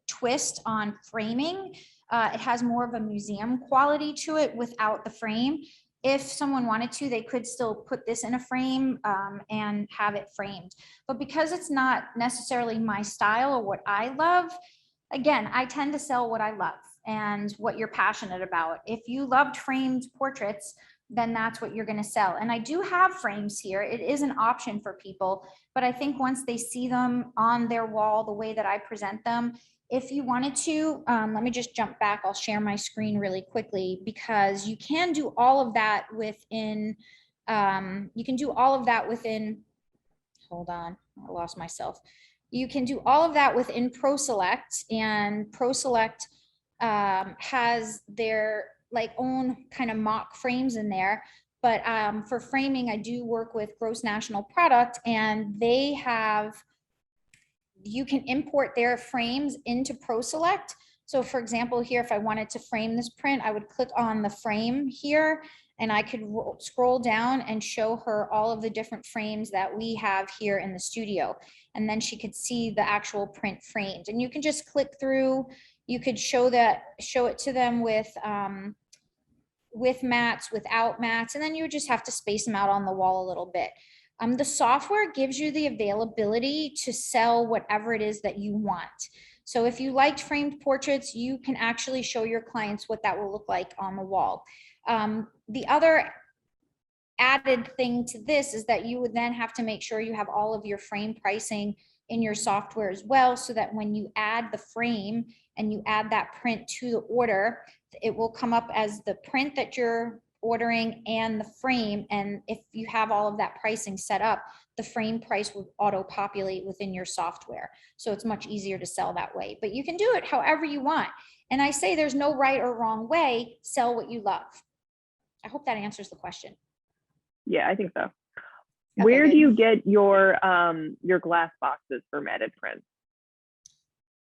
twist on framing. It has more of a museum quality to it without the frame. If someone wanted to, they could still put this in a frame and have it framed. But because it's not necessarily my style or what I love, again, I tend to sell what I love and what you're passionate about. If you loved framed portraits, then that's what you're going to sell. And I do have frames here. It is an option for people, but I think once they see them on their wall, the way that I present them, if you wanted to, let me just jump back. I'll share my screen really quickly because you can do all of that within, hold on, I lost myself. You can do all of that within ProSelect, and ProSelect has their like own kind of mock frames in there. But for framing, I do work with Gross National Product, and they have, you can import their frames into ProSelect. So for example, here, if I wanted to frame this print, I would click on the frame here and I could scroll down and show her all of the different frames that we have here in the studio. And then she could see the actual print framed. And you can just click through, you could show it to them with mats, without mats, and then you would just have to space them out on the wall a little bit. The software gives you the availability to sell whatever it is that you want. So if you liked framed portraits, you can actually show your clients what that will look like on the wall. The other added thing to this is that you would then have to make sure you have all of your frame pricing in your software as well, so that when you add the frame and you add that print to the order, it will come up as the print that you're ordering and the frame. And if you have all of that pricing set up, the frame price will auto populate within your software. So it's much easier to sell that way, but you can do it however you want. And I say there's no right or wrong way, sell what you love. I hope that answers the question. Yeah, I think so. Okay, Where good. do you get your glass boxes for matted prints?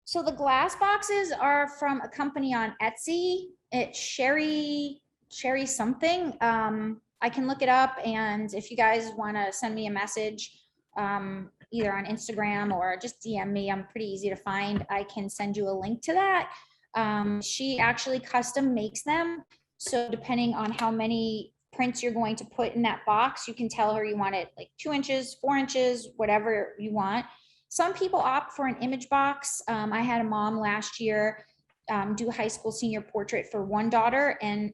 So the glass boxes are from a company on Etsy. It's Sherry something. I can look it up, and if you guys want to send me a message, either on Instagram or just DM me, I'm pretty easy to find. I can send you a link to that. She actually custom makes them. So depending on how many prints you're going to put in that box, you can tell her you want it like 2 inches, 4 inches, whatever you want. Some people opt for an image box. I had a mom last year do a high school senior portrait for one daughter, and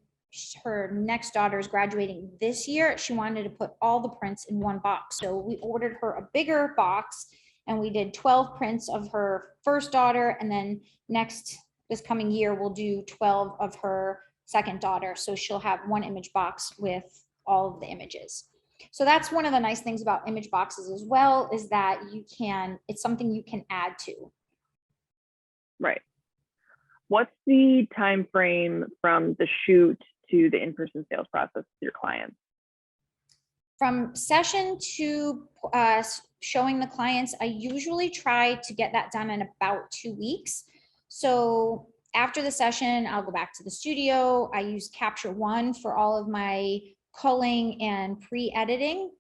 her next daughter is graduating this year, she wanted to put all the prints in one box. So we ordered her a bigger box and we did 12 prints of her first daughter. And then this coming year, we'll do 12 of her second daughter. So she'll have one image box with all of the images. So that's one of the nice things about image boxes as well, is that it's something you can add to. Right. What's the time frame from the shoot to the in-person sales process with your clients? From session to showing the clients, I usually try to get that done in about 2 weeks. So after the session, I'll go back to the studio. I use Capture One for all of my culling and pre-editing.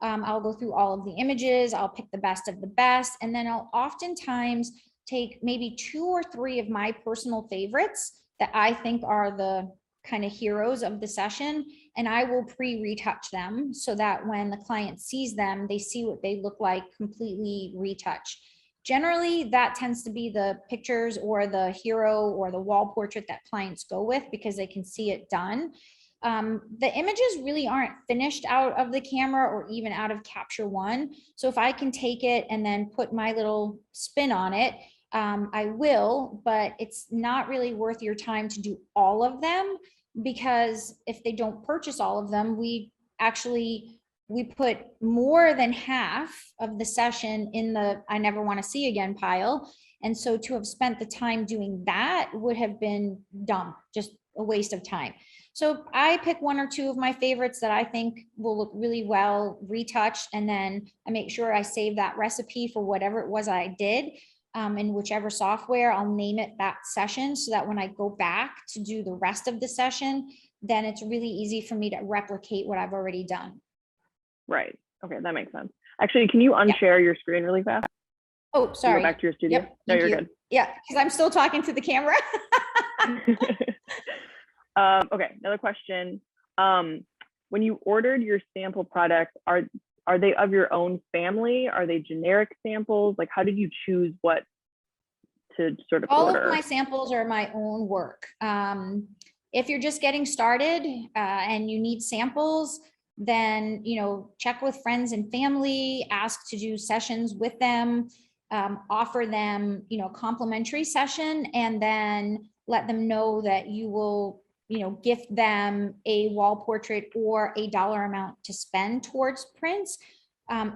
I'll go through all of the images. I'll pick the best of the best. And then I'll oftentimes take maybe 2 or 3 of my personal favorites that I think are the kind of heroes of the session, and I will pre-retouch them so that when the client sees them, they see what they look like completely retouched. Generally, that tends to be the pictures or the hero or the wall portrait that clients go with because they can see it done. The images really aren't finished out of the camera or even out of Capture One. So if I can take it and then put my little spin on it, I will, but it's not really worth your time to do all of them, because if they don't purchase all of them, we put more than half of the session in the I never want to see again pile. And so to have spent the time doing that would have been dumb, just a waste of time. So I pick 1 or 2 of my favorites that I think will look really well retouched. And then I make sure I save that recipe for whatever it was I did. In whichever software, I'll name it that session so that when I go back to do the rest of the session, then it's really easy for me to replicate what I've already done. Right. Okay, that makes sense. Actually, can you unshare your screen really fast? Oh, sorry. Go back to your studio. Yep. No, you're good. Yeah, because I'm still talking to the camera. Okay, another question. When you ordered your sample products, are they of your own family? Are they generic samples? Like, how did you choose what to sort of All order? of my samples are my own work. If you're just getting started and you need samples, then, check with friends and family, ask to do sessions with them, offer them, complimentary session, and then let them know that you will, gift them a wall portrait or a dollar amount to spend towards prints.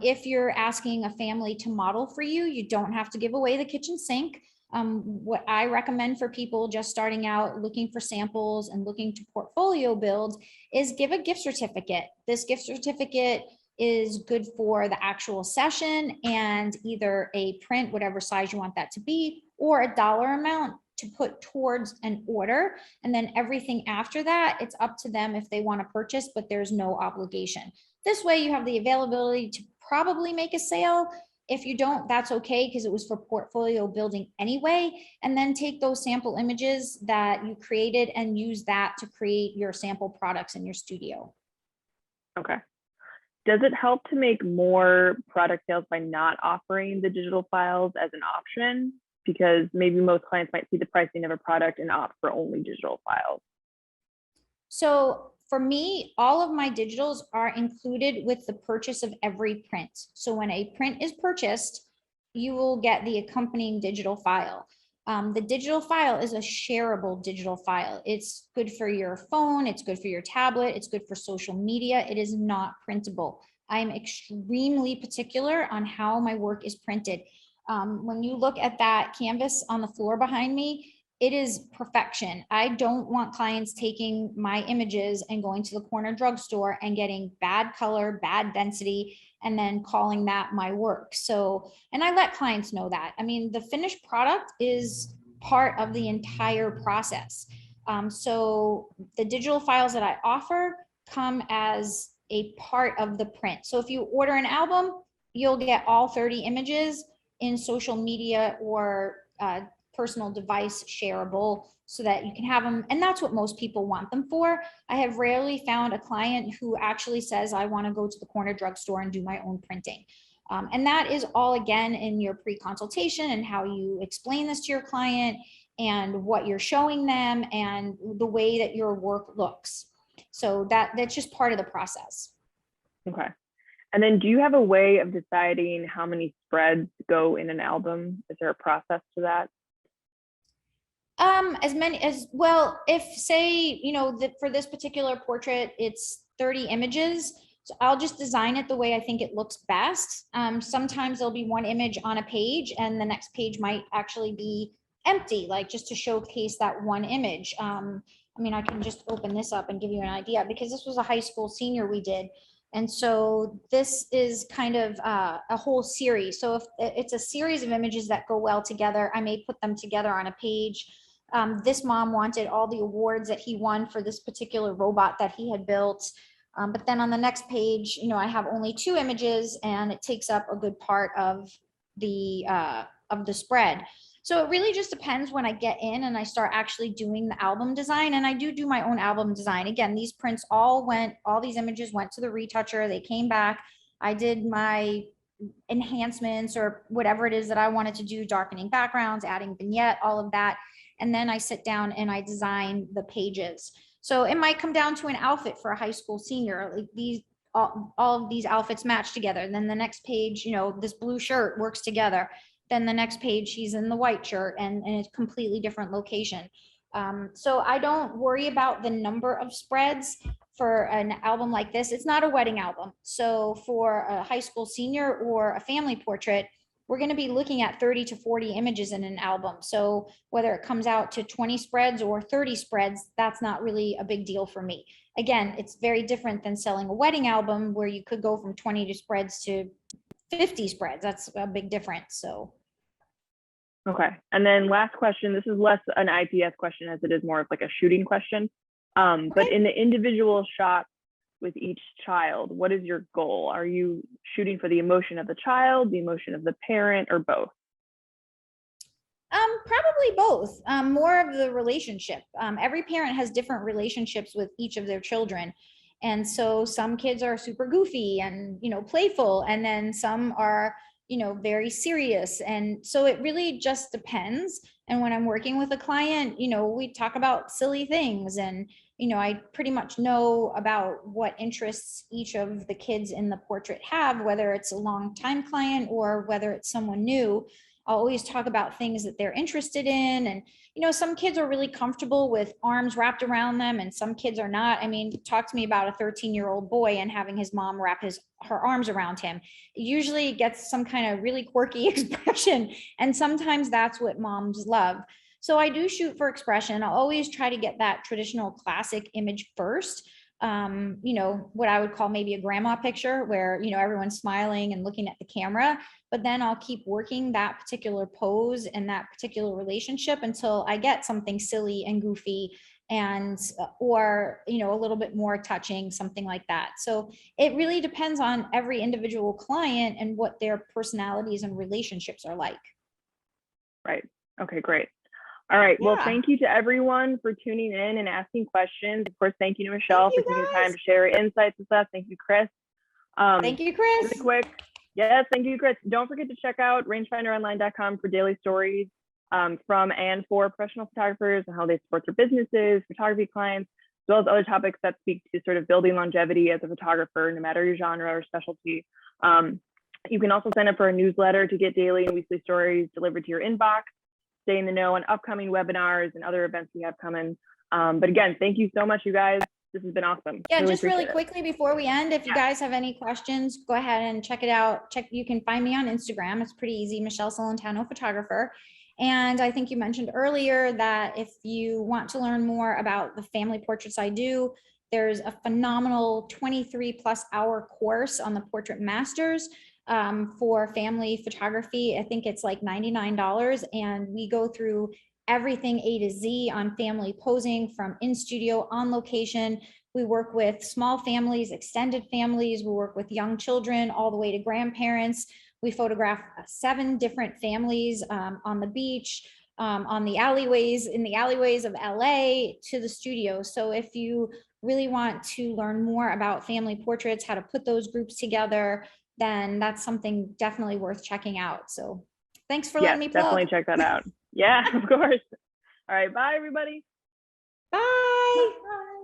If you're asking a family to model for you, you don't have to give away the kitchen sink. What I recommend for people just starting out looking for samples and looking to portfolio build is give a gift certificate. This gift certificate is good for the actual session and either a print, whatever size you want that to be, or a dollar amount to put towards an order. And then everything after that, it's up to them if they want to purchase, but there's no obligation. This way you have the availability to probably make a sale. If you don't, that's okay, because it was for portfolio building anyway. And then take those sample images that you created and use that to create your sample products in your studio. Okay. Does it help to make more product sales by not offering the digital files as an option? Because maybe most clients might see the pricing of a product and opt for only digital files. So for me, all of my digitals are included with the purchase of every print. So when a print is purchased, you will get the accompanying digital file. The digital file is a shareable digital file. It's good for your phone, it's good for your tablet, it's good for social media. It is not printable. I'm extremely particular on how my work is printed. When you look at that canvas on the floor behind me, it is perfection. I don't want clients taking my images and going to the corner drugstore and getting bad color, bad density, and then calling that my work. So, and I let clients know that. I mean, the finished product is part of the entire process. So the digital files that I offer come as a part of the print. So if you order an album, you'll get all 30 images in social media or personal device shareable so that you can have them. And that's what most people want them for. I have rarely found a client who actually says, I want to go to the corner drugstore and do my own printing. And that is all, again, in your pre-consultation and how you explain this to your client and what you're showing them and the way that your work looks. So that's just part of the process. Okay. And then do you have a way of deciding how many spreads go in an album? Is there a process to that? As many as, well, if say, you know, that for this particular portrait, it's 30 images. So I'll just design it the way I think it looks best. Sometimes there'll be one image on a page and the next page might actually be empty, like just to showcase that one image. I mean, I can just open this up and give you an idea because this was a high school senior we did. And so this is kind of a whole series. So if it's a series of images that go well together, I may put them together on a page. This mom wanted all the awards that he won for this particular robot that he had built. But then on the next page, you know, I have only 2 images and it takes up a good part of the spread. So it really just depends when I get in and I start actually doing the album design. And I do my own album design. Again, these prints all these images went to the retoucher. They came back. I did my enhancements or whatever it is that I wanted to do, darkening backgrounds, adding vignette, all of that. And then I sit down and I design the pages. So it might come down to an outfit for a high school senior, like these, all of these outfits match together. And then the next page, you know, this blue shirt works together. Then the next page, he's in the white shirt and it's a completely different location. So I don't worry about the number of spreads for an album like this. It's not a wedding album. So for a high school senior or a family portrait, we're going to be looking at 30 to 40 images in an album. So whether it comes out to 20 spreads or 30 spreads, that's not really a big deal for me. Again, it's very different than selling a wedding album where you could go from 20 spreads to 50 spreads. That's a big difference. So. Okay. And then last question, this is less an IPS question as it is more of like a shooting question. But in the individual shot with each child, what is your goal? Are you shooting for the emotion of the child, the emotion of the parent, or both? Probably both. More of the relationship. Every parent has different relationships with each of their children. And so some kids are super goofy and, you know, playful, and then some are, you know, very serious. And so it really just depends. And when I'm working with a client, you know, we talk about silly things and, you know, I pretty much know about what interests each of the kids in the portrait have, whether it's a long time client or whether it's someone new. I'll always talk about things that they're interested in. And, you know, some kids are really comfortable with arms wrapped around them and some kids are not. I mean, talk to me about a 13-year-old boy and having his mom wrap her arms around him. It usually gets some kind of really quirky expression. And sometimes that's what moms love. So I do shoot for expression. I'll always try to get that traditional classic image first. You know, what I would call maybe a grandma picture where, you know, everyone's smiling and looking at the camera, but then I'll keep working that particular pose and that particular relationship until I get something silly and goofy and, or, you know, a little bit more touching, something like that. So it really depends on every individual client and what their personalities and relationships are like. Right. Okay, great. All right. Yeah. Well, thank you to everyone for tuning in and asking questions. Of course, thank you to Michelle for taking the time to share your insights with us. Thank you, Chris. Thank you, Chris. Really quick. Yes, thank you, Chris. Don't forget to check out rangefinderonline.com for daily stories from and for professional photographers and how they support their businesses, photography clients, as well as other topics that speak to sort of building longevity as a photographer, no matter your genre or specialty. You can also sign up for a newsletter to get daily and weekly stories delivered to your inbox. Stay in the know on upcoming webinars and other events we have coming. But again, thank you so much, you guys. This has been awesome. Yeah, just really quickly before we end, if you guys have any questions, go ahead and check it out. You can find me on Instagram. It's pretty easy, Michele Celentano Photographer. And I think you mentioned earlier that if you want to learn more about the family portraits I do, there's a phenomenal 23+ hour course on the Portrait Masters. For family photography. I think it's like $99, and we go through everything A to Z on family posing, from in studio, on location. We work with small families, extended families. We work with young children all the way to grandparents. We photograph 7 different families on the beach, on the alleyways, in the alleyways of LA, to the studio. So if you really want to learn more about family portraits, how to put those groups together, then that's something definitely worth checking out. So thanks for letting me plug. Definitely check that out. Yeah, of course. All right. Bye, everybody. Bye. Bye.